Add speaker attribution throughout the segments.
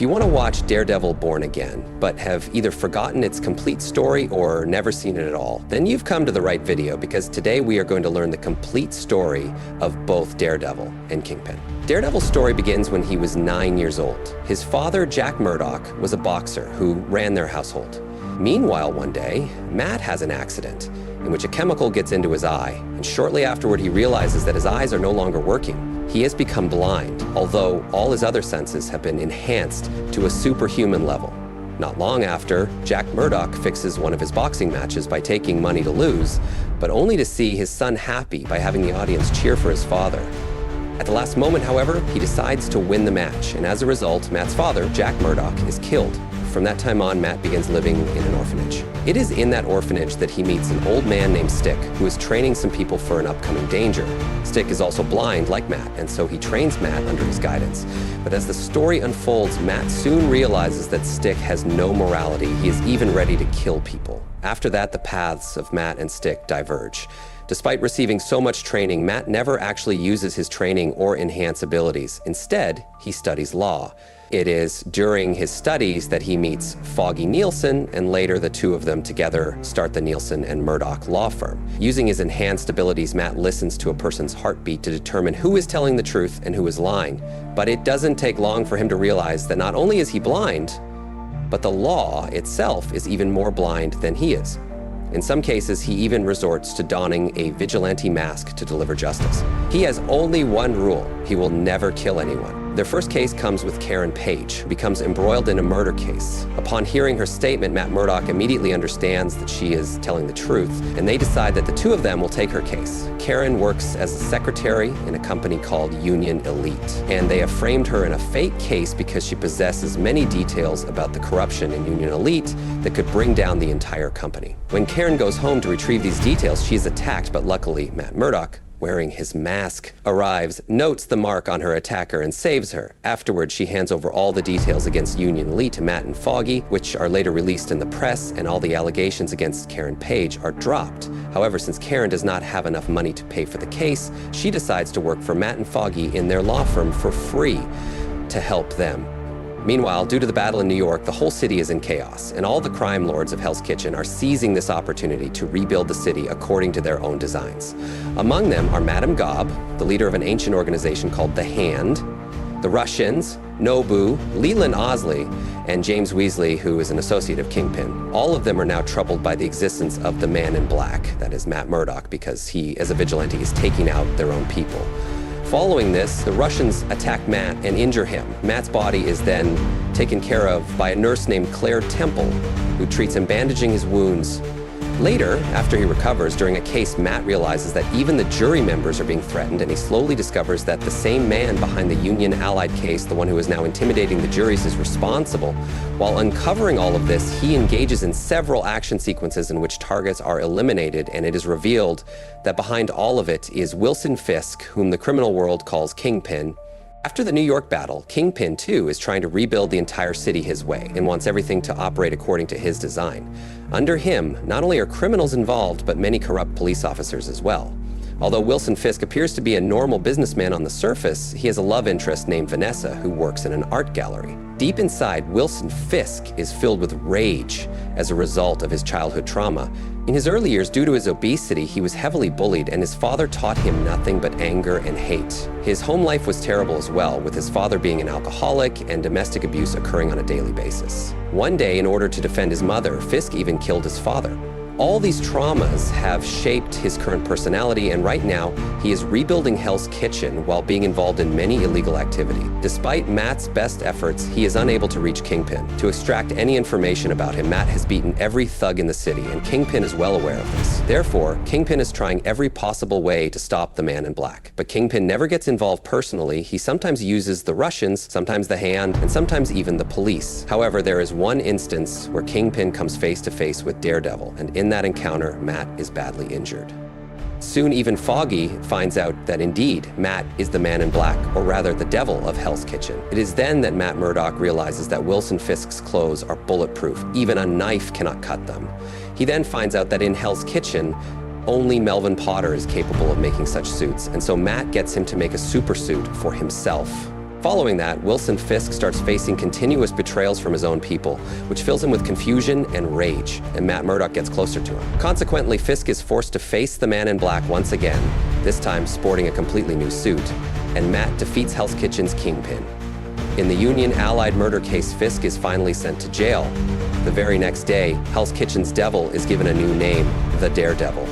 Speaker 1: If you want to watch Daredevil Born Again, but have either forgotten its complete story or never seen it at all, then you've come to the right video, because today we are going to learn the complete story of both Daredevil and Kingpin. Daredevil's story begins when he was 9 years old. His father, Jack Murdock, was a boxer who ran their household. Meanwhile, one day, Matt has an accident in which a chemical gets into his eye, and shortly afterward he realizes that his eyes are no longer working. He has become blind, although all his other senses have been enhanced to a superhuman level. Not long after, Jack Murdock fixes one of his boxing matches by taking money to lose, but only to see his son happy by having the audience cheer for his father. At the last moment, however, he decides to win the match, and as a result, Matt's father, Jack Murdock, is killed. From that time on, Matt begins living in an orphanage. It is in that orphanage that he meets an old man named Stick, who is training some people for an upcoming danger. Stick is also blind, like Matt, and so he trains Matt under his guidance. But as the story unfolds, Matt soon realizes that Stick has no morality. He is even ready to kill people. After that, the paths of Matt and Stick diverge. Despite receiving so much training, Matt never actually uses his training or enhance abilities. Instead, he studies law. It is during his studies that he meets Foggy Nielsen, and later the two of them together start the Nielsen and Murdock law firm. Using his enhanced abilities, Matt listens to a person's heartbeat to determine who is telling the truth and who is lying. But it doesn't take long for him to realize that not only is he blind, but the law itself is even more blind than he is. In some cases, he even resorts to donning a vigilante mask to deliver justice. He has only one rule: he will never kill anyone. Their first case comes with Karen Page, who becomes embroiled in a murder case. Upon hearing her statement, Matt Murdock immediately understands that she is telling the truth, and they decide that the two of them will take her case. Karen works as a secretary in a company called Union Elite, and they have framed her in a fake case because she possesses many details about the corruption in Union Elite that could bring down the entire company. When Karen goes home to retrieve these details, she is attacked, but luckily Matt Murdock, wearing his mask, arrives, notes the mark on her attacker, and saves her. Afterwards, she hands over all the details against Union Elite to Matt and Foggy, which are later released in the press, and all the allegations against Karen Page are dropped. However, since Karen does not have enough money to pay for the case, she decides to work for Matt and Foggy in their law firm for free to help them. Meanwhile, due to the battle in New York, the whole city is in chaos, and all the crime lords of Hell's Kitchen are seizing this opportunity to rebuild the city according to their own designs. Among them are Madame Gob, the leader of an ancient organization called the Hand, the Russians, Nobu, Leland Osley, and James Weasley, who is an associate of Kingpin. All of them are now troubled by the existence of the Man in Black, that is Matt Murdock, because he, as a vigilante, is taking out their own people. Following this, the Russians attack Matt and injure him. Matt's body is then taken care of by a nurse named Claire Temple, who treats him, bandaging his wounds. Later, after he recovers, during a case, Matt realizes that even the jury members are being threatened, and he slowly discovers that the same man behind the Union Allied case, the one who is now intimidating the juries, is responsible. While uncovering all of this, he engages in several action sequences in which targets are eliminated, and it is revealed that behind all of it is Wilson Fisk, whom the criminal world calls Kingpin. After the New York battle, Kingpin, too, is trying to rebuild the entire city his way and wants everything to operate according to his design. Under him, not only are criminals involved, but many corrupt police officers as well. Although Wilson Fisk appears to be a normal businessman on the surface, he has a love interest named Vanessa who works in an art gallery. Deep inside, Wilson Fisk is filled with rage as a result of his childhood trauma. In his early years, due to his obesity, he was heavily bullied, and his father taught him nothing but anger and hate. His home life was terrible as well, with his father being an alcoholic and domestic abuse occurring on a daily basis. One day, in order to defend his mother, Fisk even killed his father. All these traumas have shaped his current personality, and right now, he is rebuilding Hell's Kitchen while being involved in many illegal activity. Despite Matt's best efforts, he is unable to reach Kingpin. To extract any information about him, Matt has beaten every thug in the city, and Kingpin is well aware of this. Therefore, Kingpin is trying every possible way to stop the Man in Black. But Kingpin never gets involved personally. He sometimes uses the Russians, sometimes the Hand, and sometimes even the police. However, there is one instance where Kingpin comes face to face with Daredevil, and in that encounter, Matt is badly injured. Soon, even Foggy finds out that indeed, Matt is the Man in Black, or rather the devil of Hell's Kitchen. It is then that Matt Murdock realizes that Wilson Fisk's clothes are bulletproof. Even a knife cannot cut them. He then finds out that in Hell's Kitchen, only Melvin Potter is capable of making such suits, and so Matt gets him to make a super suit for himself. Following that, Wilson Fisk starts facing continuous betrayals from his own people, which fills him with confusion and rage, and Matt Murdock gets closer to him. Consequently, Fisk is forced to face the Man in Black once again, this time sporting a completely new suit, and Matt defeats Hell's Kitchen's Kingpin. In the Union-allied murder case, Fisk is finally sent to jail. The very next day, Hell's Kitchen's devil is given a new name, the Daredevil.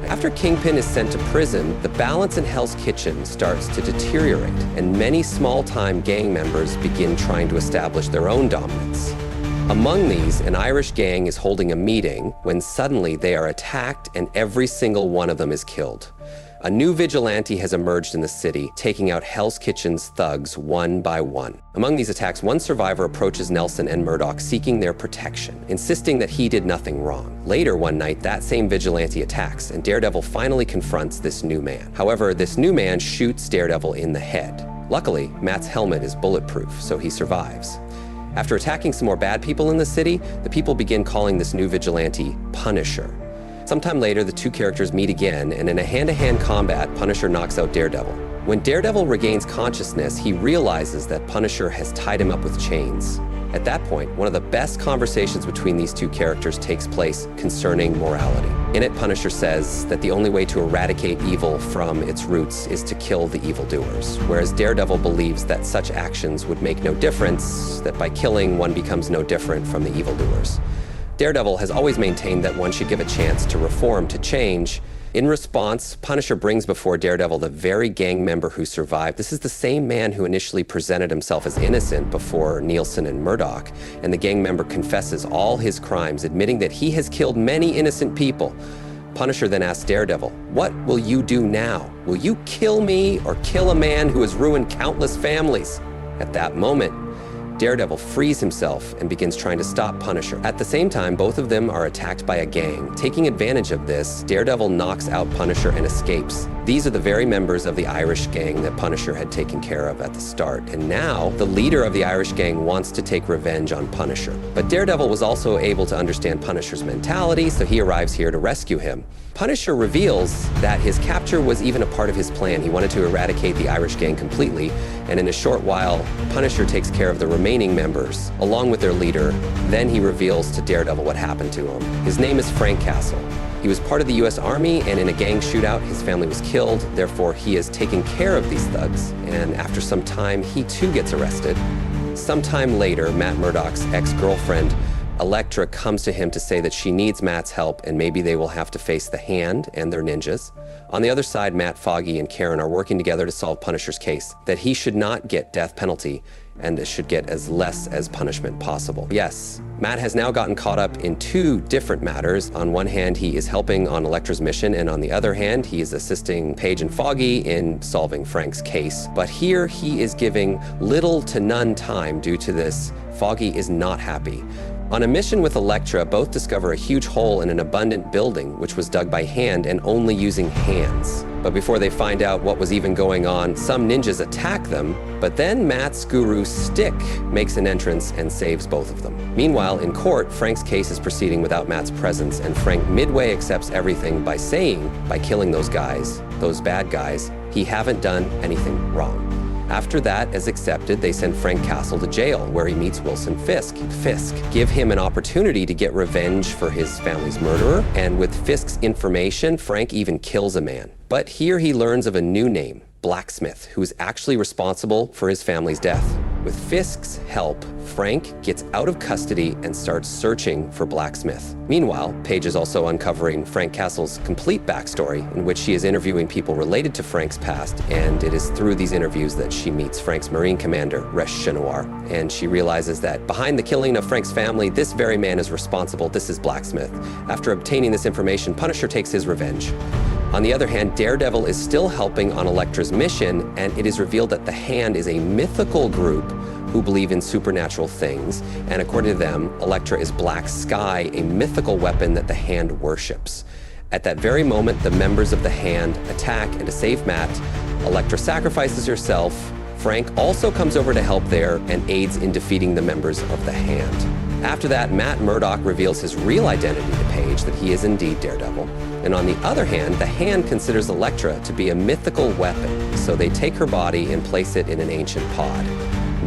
Speaker 1: After Kingpin is sent to prison, the balance in Hell's Kitchen starts to deteriorate, and many small-time gang members begin trying to establish their own dominance. Among these, an Irish gang is holding a meeting when suddenly they are attacked and every single one of them is killed. A new vigilante has emerged in the city, taking out Hell's Kitchen's thugs one by one. Among these attacks, one survivor approaches Nelson and Murdock seeking their protection, insisting that he did nothing wrong. Later one night, that same vigilante attacks, and Daredevil finally confronts this new man. However, this new man shoots Daredevil in the head. Luckily, Matt's helmet is bulletproof, so he survives. After attacking some more bad people in the city, the people begin calling this new vigilante Punisher. Sometime later, the two characters meet again, and in a hand-to-hand combat, Punisher knocks out Daredevil. When Daredevil regains consciousness, he realizes that Punisher has tied him up with chains. At that point, one of the best conversations between these two characters takes place concerning morality. In it, Punisher says that the only way to eradicate evil from its roots is to kill the evildoers, whereas Daredevil believes that such actions would make no difference, that by killing, one becomes no different from the evildoers. Daredevil has always maintained that one should give a chance to reform, to change. In response, Punisher brings before Daredevil the very gang member who survived. This is the same man who initially presented himself as innocent before Nielsen and Murdock, and the gang member confesses all his crimes, admitting that he has killed many innocent people. Punisher then asks Daredevil, "What will you do now? Will you kill me or kill a man who has ruined countless families?" At that moment, Daredevil frees himself and begins trying to stop Punisher. At the same time, both of them are attacked by a gang. Taking advantage of this, Daredevil knocks out Punisher and escapes. These are the very members of the Irish gang that Punisher had taken care of at the start. And now, the leader of the Irish gang wants to take revenge on Punisher. But Daredevil was also able to understand Punisher's mentality, so he arrives here to rescue him. Punisher reveals that his capture was even a part of his plan. He wanted to eradicate the Irish gang completely, and in a short while, Punisher takes care of the remaining members, along with their leader. Then he reveals to Daredevil what happened to him. His name is Frank Castle. He was part of the US Army, and in a gang shootout, his family was killed. Therefore, he has taken care of these thugs, and after some time, he too gets arrested. Sometime later, Matt Murdock's ex-girlfriend, Elektra, comes to him to say that she needs Matt's help and maybe they will have to face the Hand and their ninjas. On the other side, Matt, Foggy, and Karen are working together to solve Punisher's case, that he should not get death penalty and should get as less as punishment possible. Yes, Matt has now gotten caught up in two different matters. On one hand, he is helping on Elektra's mission, and on the other hand, he is assisting Paige and Foggy in solving Frank's case. But here, he is giving little to none time due to this. Foggy is not happy. On a mission with Elektra, both discover a huge hole in an abundant building, which was dug by hand and only using hands. But before they find out what was even going on, some ninjas attack them, but then Matt's guru, Stick, makes an entrance and saves both of them. Meanwhile, in court, Frank's case is proceeding without Matt's presence, and Frank midway accepts everything by saying, by killing those guys, those bad guys, he haven't done anything wrong. After that is accepted, they send Frank Castle to jail, where he meets Wilson Fisk. Fisk give him an opportunity to get revenge for his family's murderer, and with Fisk's information, Frank even kills a man. But here he learns of a new name, Blacksmith, who is actually responsible for his family's death. With Fisk's help, Frank gets out of custody and starts searching for Blacksmith. Meanwhile, Paige is also uncovering Frank Castle's complete backstory, in which she is interviewing people related to Frank's past, and it is through these interviews that she meets Frank's Marine commander, Resh Chenowar, and she realizes that behind the killing of Frank's family, this very man is responsible. This is Blacksmith. After obtaining this information, Punisher takes his revenge. On the other hand, Daredevil is still helping on Elektra's mission, and it is revealed that the Hand is a mythical group who believe in supernatural things, and according to them, Elektra is Black Sky, a mythical weapon that the Hand worships. At that very moment, the members of the Hand attack, and to save Matt, Elektra sacrifices herself. Frank also comes over to help there and aids in defeating the members of the Hand. After that, Matt Murdock reveals his real identity to Paige, that he is indeed Daredevil. And on the other hand, the Hand considers Elektra to be a mythical weapon, so they take her body and place it in an ancient pod.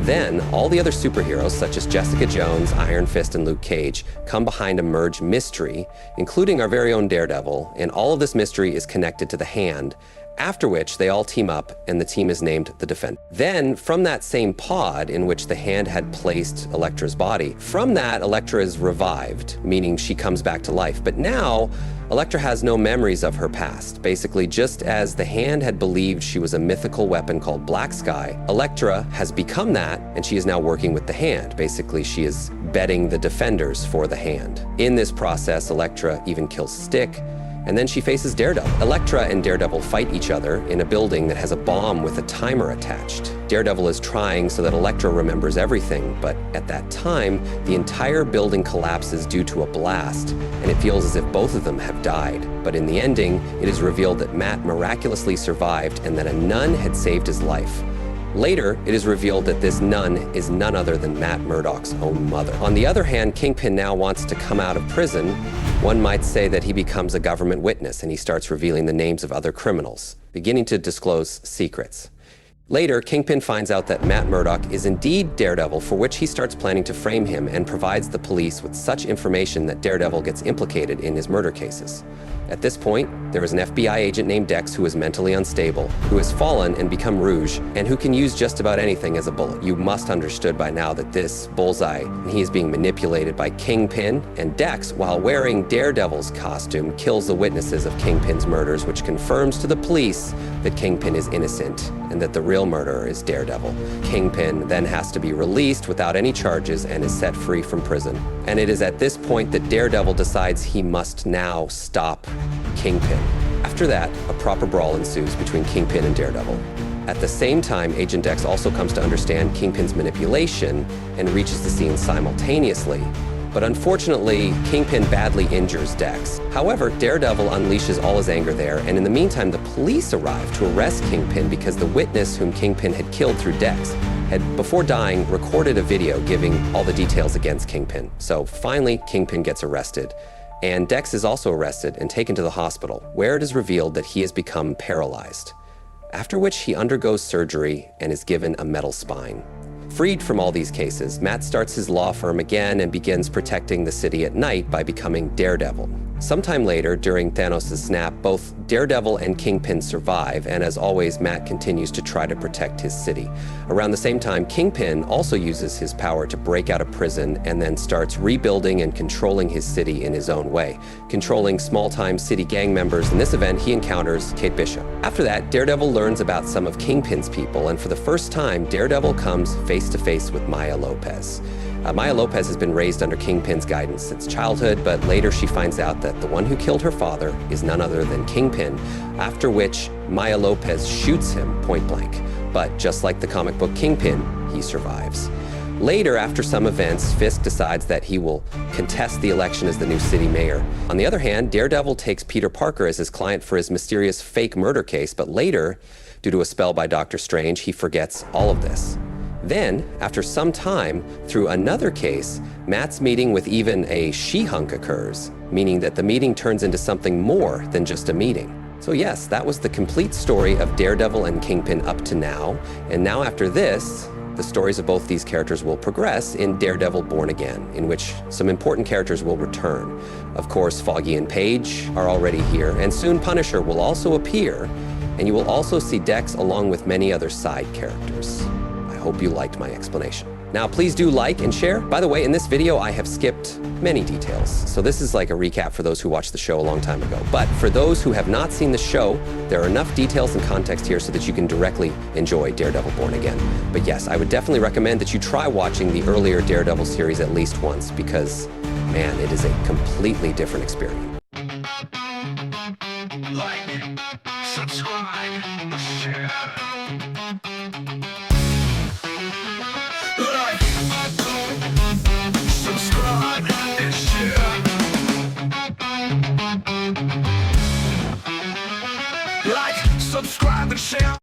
Speaker 1: Then, all the other superheroes, such as Jessica Jones, Iron Fist, and Luke Cage, come behind a merge mystery, including our very own Daredevil, and all of this mystery is connected to the Hand, after which they all team up and the team is named the Defender. Then, from that same pod in which the Hand had placed Elektra's body, from that, Elektra is revived, meaning she comes back to life. But now, Elektra has no memories of her past. Basically, just as the Hand had believed she was a mythical weapon called Black Sky, Elektra has become that, and she is now working with the Hand. Basically, she is betting the Defenders for the Hand. In this process, Elektra even kills Stick, and then she faces Daredevil. Elektra and Daredevil fight each other in a building that has a bomb with a timer attached. Daredevil is trying so that Elektra remembers everything, but at that time, the entire building collapses due to a blast, and it feels as if both of them have died. But in the ending, it is revealed that Matt miraculously survived and that a nun had saved his life. Later, it is revealed that this nun is none other than Matt Murdock's own mother. On the other hand, Kingpin now wants to come out of prison. One might say that he becomes a government witness and he starts revealing the names of other criminals, beginning to disclose secrets. Later, Kingpin finds out that Matt Murdock is indeed Daredevil, for which he starts planning to frame him and provides the police with such information that Daredevil gets implicated in his murder cases. At this point, there is an FBI agent named Dex who is mentally unstable, who has fallen and become Rouge, and who can use just about anything as a bullet. You must understood by now that this Bullseye, he is being manipulated by Kingpin, and Dex, while wearing Daredevil's costume, kills the witnesses of Kingpin's murders, which confirms to the police that Kingpin is innocent and that the real murderer is Daredevil. Kingpin then has to be released without any charges and is set free from prison. And it is at this point that Daredevil decides he must now stop Kingpin. After that, a proper brawl ensues between Kingpin and Daredevil. At the same time, Agent Dex also comes to understand Kingpin's manipulation and reaches the scene simultaneously. But unfortunately, Kingpin badly injures Dex. However, Daredevil unleashes all his anger there, and in the meantime, the police arrive to arrest Kingpin because the witness whom Kingpin had killed through Dex had, before dying, recorded a video giving all the details against Kingpin. So finally, Kingpin gets arrested. And Dex is also arrested and taken to the hospital, where it is revealed that he has become paralyzed, after which he undergoes surgery and is given a metal spine. Freed from all these cases, Matt starts his law firm again and begins protecting the city at night by becoming Daredevil. Sometime later, during Thanos' snap, both Daredevil and Kingpin survive, and as always, Matt continues to try to protect his city. Around the same time, Kingpin also uses his power to break out of prison and then starts rebuilding and controlling his city in his own way, controlling small-time city gang members. In this event, he encounters Kate Bishop. After that, Daredevil learns about some of Kingpin's people, and for the first time, Daredevil comes face-to-face with Maya Lopez. Maya Lopez has been raised under Kingpin's guidance since childhood, but later she finds out that the one who killed her father is none other than Kingpin, after which Maya Lopez shoots him point blank. But just like the comic book Kingpin, he survives. Later, after some events, Fisk decides that he will contest the election as the new city mayor. On the other hand, Daredevil takes Peter Parker as his client for his mysterious fake murder case, but later, due to a spell by Doctor Strange, he forgets all of this. Then, after some time, through another case, Matt's meeting with even a She-Hulk occurs, meaning that the meeting turns into something more than just a meeting. So yes, that was the complete story of Daredevil and Kingpin up to now, and now after this, the stories of both these characters will progress in Daredevil Born Again, in which some important characters will return. Of course, Foggy and Paige are already here, and soon Punisher will also appear, and you will also see Dex along with many other side characters. I hope you liked my explanation. Now, please do like and share. By the way, in this video, I have skipped many details. So this is like a recap for those who watched the show a long time ago. But for those who have not seen the show, there are enough details and context here so that you can directly enjoy Daredevil Born Again. But yes, I would definitely recommend that you try watching the earlier Daredevil series at least once because, man, it is a completely different experience.
Speaker 2: Like, subscribe, share. Subscribe and share. Like, subscribe and share.